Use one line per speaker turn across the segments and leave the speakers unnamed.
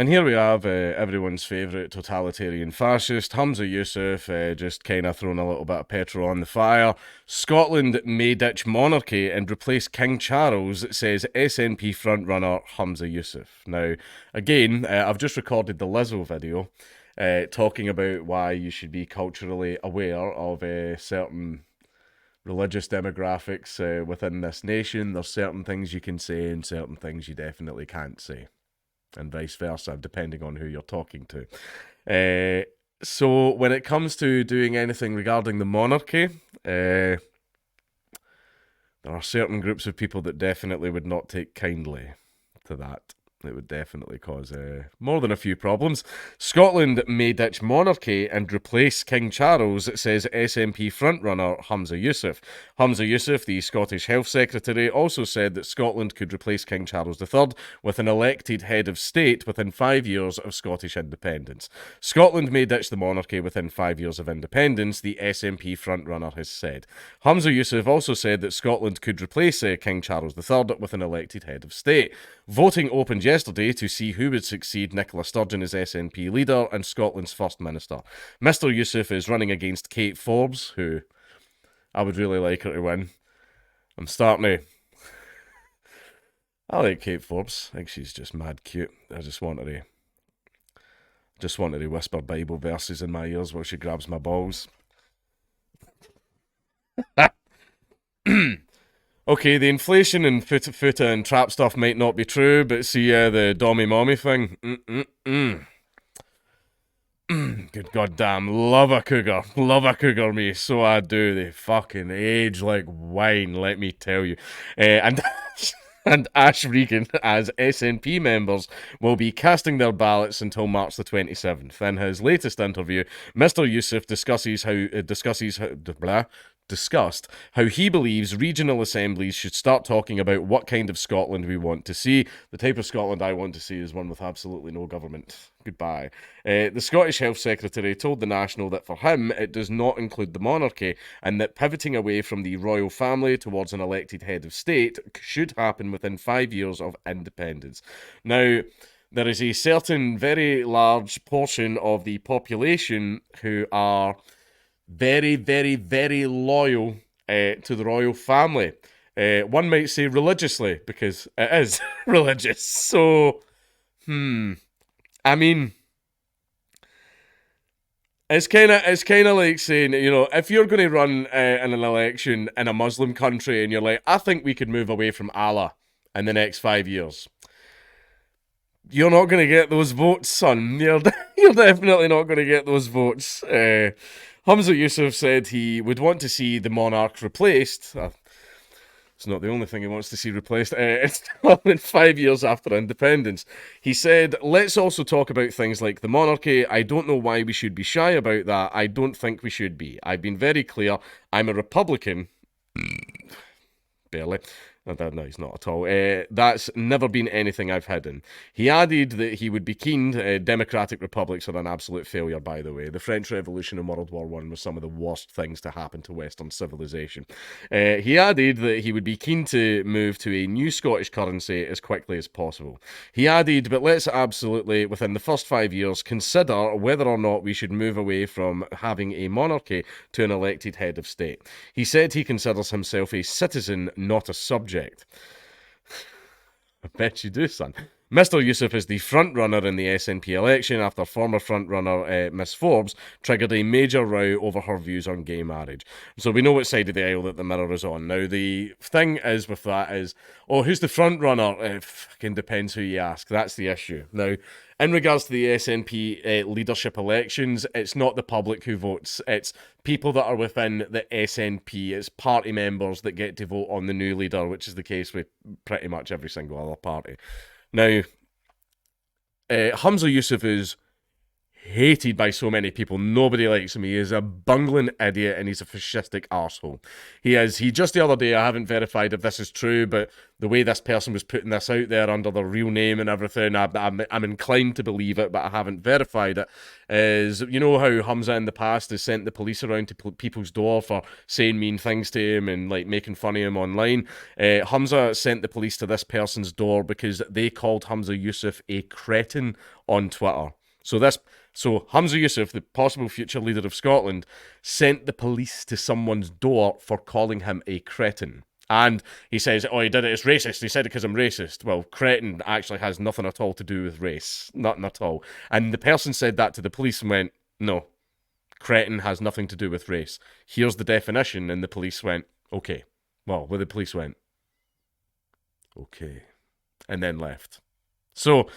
And here we have everyone's favourite totalitarian fascist, Humza Yousaf, just kind of throwing a little bit of petrol on the fire. Scotland may ditch monarchy and replace King Charles, says SNP frontrunner Humza Yousaf. Now, again, I've just recorded the Lizzo video talking about why you should be culturally aware of certain religious demographics within this nation. There's certain things you can say and certain things you definitely can't say, and vice versa, depending on who you're talking to. So when it comes to doing anything regarding the monarchy, there are certain groups of people that definitely would not take kindly to that. It would definitely cause more than a few problems. Scotland may ditch monarchy and replace King Charles, says SNP frontrunner Humza Yousaf. Humza Yousaf, the Scottish Health Secretary, also said that Scotland could replace King Charles III with an elected head of state within 5 years of Scottish independence. Scotland may ditch the monarchy within 5 years of independence, the SNP frontrunner has said. Humza Yousaf also said that Scotland could replace King Charles III with an elected head of state. Voting opened yesterday to see who would succeed Nicola Sturgeon as SNP leader and Scotland's First Minister. Mr Yousaf is running against Kate Forbes, who I would really like her to win. I'm starting to... I like Kate Forbes. I think she's just mad cute. I just want her to whisper Bible verses in my ears while she grabs my balls. Okay, the inflation and futa and trap stuff might not be true, but see, the dommy mommy thing. Good goddamn, love a cougar, me. So I do. They fucking age like wine, let me tell you. And and Ash Regan, as SNP members, will be casting their ballots until March the 27th. In his latest interview, Mr. Yousaf discussed how he believes regional assemblies should start talking about what kind of Scotland we want to see. The type of Scotland I want to see is one with absolutely no government. Goodbye. The Scottish Health Secretary told The National that for him it does not include the monarchy, and that pivoting away from the royal family towards an elected head of state should happen within 5 years of independence. Now, there is a certain very large portion of the population who are very, very, very loyal to the royal family. One might say religiously, because it is religious. So, I mean, it's kind of like saying, you know, if you're going to run in an election in a Muslim country and you're like, I think we could move away from Allah in the next 5 years. You're not going to get those votes, son. You're definitely not going to get those votes. Humza Yousaf said he would want to see the monarch replaced. It's not the only thing he wants to see replaced. It's in 5 years after independence. He said, let's also talk about things like the monarchy. I don't know why we should be shy about that. I don't think we should be. I've been very clear. I'm a Republican. Barely. No, he's not at all. That's never been anything I've hidden. He added that he would be keen. Democratic republics are an absolute failure, by the way. The French Revolution and World War I was some of the worst things to happen to Western civilization. He added that he would be keen to move to a new Scottish currency as quickly as possible. He added, but let's absolutely, within the first 5 years, consider whether or not we should move away from having a monarchy to an elected head of state. He said he considers himself a citizen, not a subject. I bet you do, son. Mr. Yousaf is the front-runner in the SNP election after former front-runner Miss Forbes triggered a major row over her views on gay marriage. So we know what side of the aisle that the mirror is on. Now, the thing is with that is, who's the front-runner? It fucking depends who you ask. That's the issue. Now, in regards to the SNP leadership elections, it's not the public who votes. It's people that are within the SNP. It's party members that get to vote on the new leader, which is the case with pretty much every single other party. Now, Humza Yousaf is hated by so many people. Nobody likes him. He is a bungling idiot and he's a fascistic arsehole. He is. He just the other day, I haven't verified if this is true, but the way this person was putting this out there under their real name and everything, I'm inclined to believe it, but I haven't verified it, is, you know how Humza in the past has sent the police around to people's door for saying mean things to him and like making fun of him online? Humza sent the police to this person's door because they called Humza Yusuf a cretin on Twitter. So Humza Yusuf, the possible future leader of Scotland, sent the police to someone's door for calling him a cretin. And he says, oh, he did it, it's racist. He said it because I'm racist. Well, cretin actually has nothing at all to do with race. Nothing at all. And the person said that to the police and went, no, cretin has nothing to do with race. Here's the definition. And the police went, okay. Well, where the police went, okay. And then left. So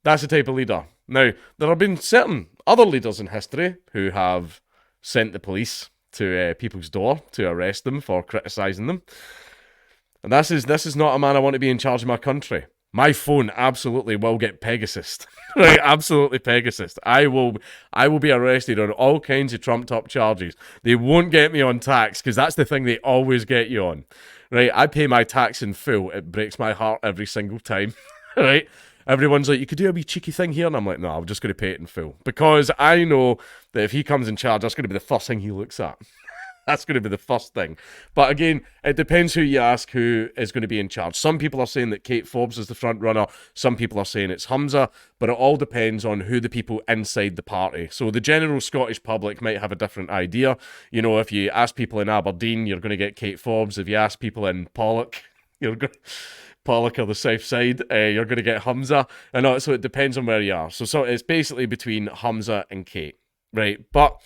that's the type of leader. Now, there have been certain other leaders in history who have sent the police to people's door to arrest them for criticising them. And this is not a man I want to be in charge of my country. My phone absolutely will get Pegasus. Right, absolutely Pegasus. I will be arrested on all kinds of trumped up charges. They won't get me on tax because that's the thing they always get you on. Right, I pay my tax in full. It breaks my heart every single time. Right? Everyone's like, you could do a wee cheeky thing here. And I'm like, no, I'm just going to pay it in full. Because I know that if he comes in charge, that's going to be the first thing he looks at. That's going to be the first thing. But again, it depends who you ask who is going to be in charge. Some people are saying that Kate Forbes is the front runner. Some people are saying it's Humza. But it all depends on who the people inside the party. So the general Scottish public might have a different idea. You know, if you ask people in Aberdeen, you're going to get Kate Forbes. If you ask people in Pollock, you're going Pollock or the south side, you're going to get Humza. And so it depends on where you are. So it's basically between Humza and Kate, right? But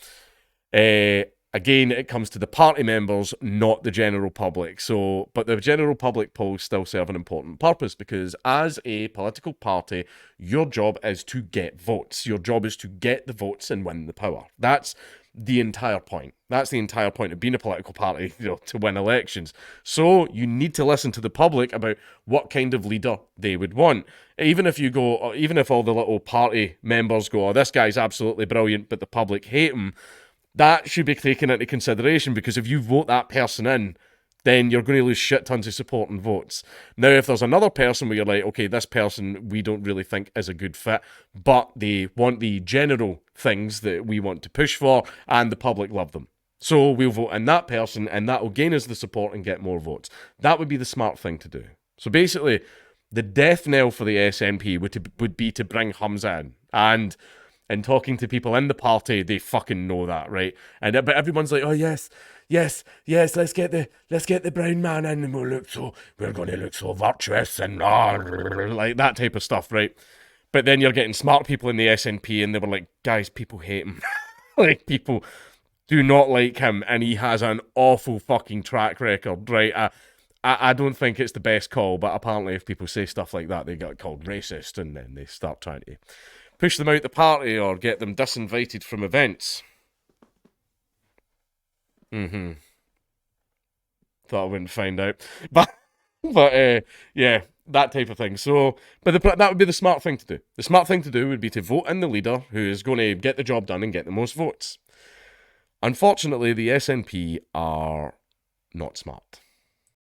again, it comes to the party members, not the general public. But the general public polls still serve an important purpose because as a political party, your job is to get votes. Your job is to get the votes and win the power. That's the entire point. That's the entire point of being a political party, to win elections. So you need to listen to the public about what kind of leader they would want. Even if all the little party members go, oh, this guy's absolutely brilliant, but the public hate him, that should be taken into consideration because if you vote that person in, then you're going to lose shit tons of support and votes. Now, if there's another person where you're like, okay, this person we don't really think is a good fit, but they want the general things that we want to push for, and the public love them. So we'll vote in that person, and that will gain us the support and get more votes. That would be the smart thing to do. So basically, the death knell for the SNP would be to bring Humza in. And in talking to people in the party, they fucking know that, right? But everyone's like, oh yes, let's get the brown man in, and we're going to look so virtuous and like that type of stuff, right? But then you're getting smart people in the SNP, and they were like, guys, people hate him. Like, people do not like him, and he has an awful fucking track record, right? I don't think it's the best call, but apparently if people say stuff like that, they get called racist, and then they start trying to push them out the party or get them disinvited from events. Thought I wouldn't find out. But yeah, that type of thing. So, but that would be the smart thing to do. The smart thing to do would be to vote in the leader who is going to get the job done and get the most votes. Unfortunately, the SNP are not smart.